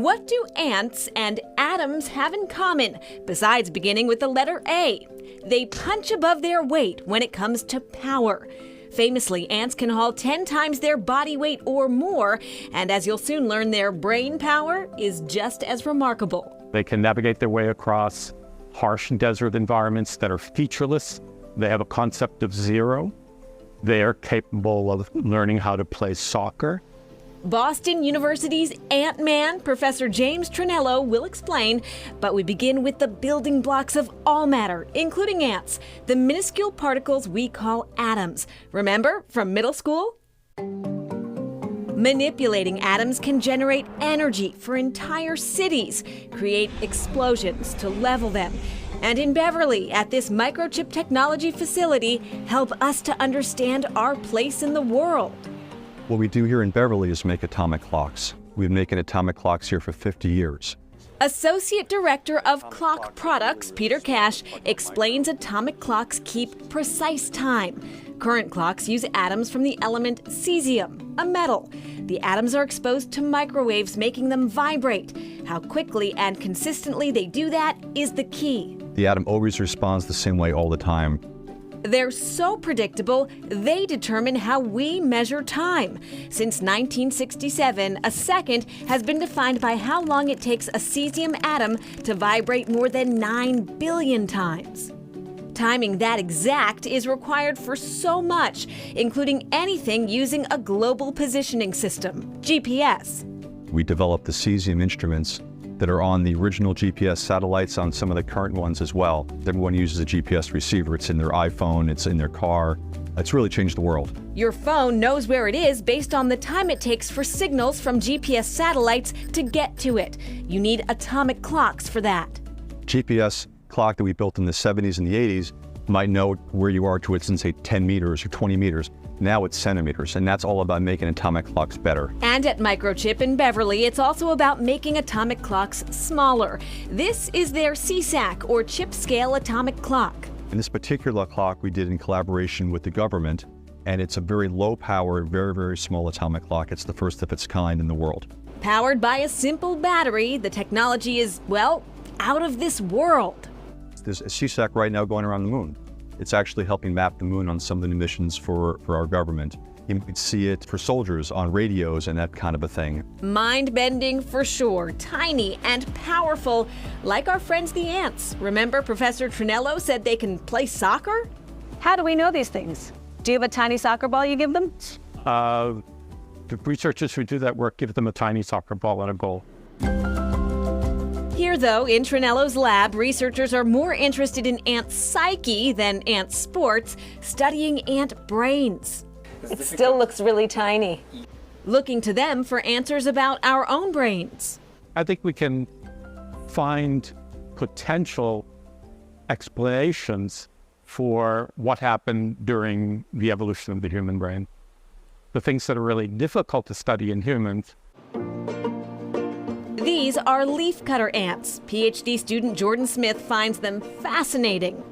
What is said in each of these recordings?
What do ants and atoms have in common, besides beginning with the letter A? They punch above their weight when it comes to power. Famously, ants can haul 10 times their body weight or more, and as you'll soon learn, their brain power is just as remarkable. They can navigate their way across harsh desert environments that are featureless. They have a concept of zero. They are capable of learning how to play soccer. Boston University's Ant-Man, Professor James Trinello, will explain, but we begin with the building blocks of all matter, including ants, the minuscule particles we call atoms. Remember from middle school? Manipulating atoms can generate energy for entire cities, create explosions to level them, and in Beverly, at this microchip technology facility, help us to understand our place in the world. What we do here in Beverly is make atomic clocks. We've been making atomic clocks here for 50 years. Associate Director of Clock Products, Peter Cash, explains atomic clocks keep precise time. Current clocks use atoms from the element cesium, a metal. The atoms are exposed to microwaves, making them vibrate. How quickly and consistently they do that is the key. The atom always responds the same way all the time. They're so predictable, they determine how we measure time. Since 1967, a second has been defined by how long it takes a cesium atom to vibrate more than 9 billion times. Timing that exact is required for so much, including anything using a global positioning system, GPS. We developed the cesium instruments that are on the original GPS satellites, on some of the current ones as well. Everyone uses a GPS receiver. It's in their iPhone, it's in their car. It's really changed the world. Your phone knows where it is based on the time it takes for signals from GPS satellites to get to it. You need atomic clocks for that. GPS clock that we built in the 70s and the 80s might know where you are to, let's say, 10 meters or 20 meters. Now it's centimeters, and that's all about making atomic clocks better. And at Microchip in Beverly, it's also about making atomic clocks smaller. This is their CSAC, or chip-scale atomic clock. And this particular clock we did in collaboration with the government, and it's a very low-power, very, very small atomic clock. It's the first of its kind in the world. Powered by a simple battery, the technology is, well, out of this world. There's a CSAC right now going around the moon. It's actually helping map the moon on some of the missions for our government. You might see it for soldiers on radios and that kind of a thing. Mind-bending for sure, tiny and powerful, like our friends the ants. Remember Professor Trinello said they can play soccer? How do we know these things? Do you have a tiny soccer ball you give them? The researchers who do that work give them a tiny soccer ball and a goal. Here, though, in Trinello's lab, researchers are more interested in ant psyche than ant sports, studying ant brains. It still looks really tiny. Looking to them for answers about our own brains. I think we can find potential explanations for what happened during the evolution of the human brain. The things that are really difficult to study in humans. These are leafcutter ants. PhD student Jordan Smith finds them fascinating.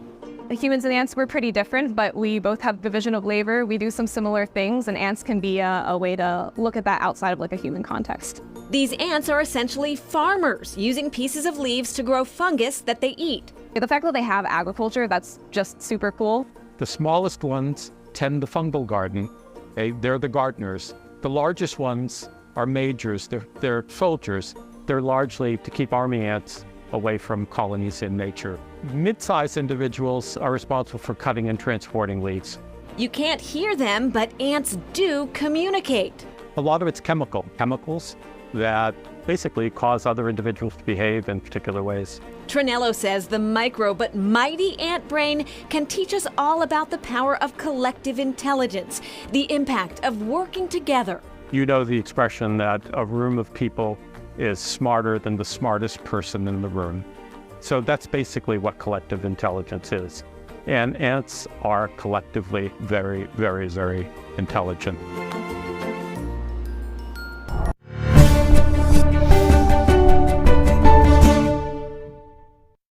The humans and ants, we're pretty different, but we both have division of labor. We do some similar things, and ants can be a way to look at that outside of like a human context. These ants are essentially farmers, using pieces of leaves to grow fungus that they eat. The fact that they have agriculture, that's just super cool. The smallest ones tend the fungal garden. They're the gardeners. The largest ones are majors. They're soldiers. They're largely to keep army ants away from colonies in nature. Mid-sized individuals are responsible for cutting and transporting leaves. You can't hear them, but ants do communicate. A lot of it's chemicals that basically cause other individuals to behave in particular ways. Trinello says the micro but mighty ant brain can teach us all about the power of collective intelligence, the impact of working together. You know the expression that a room of people is smarter than the smartest person in the room. So that's basically what collective intelligence is. And ants are collectively very, very, very intelligent.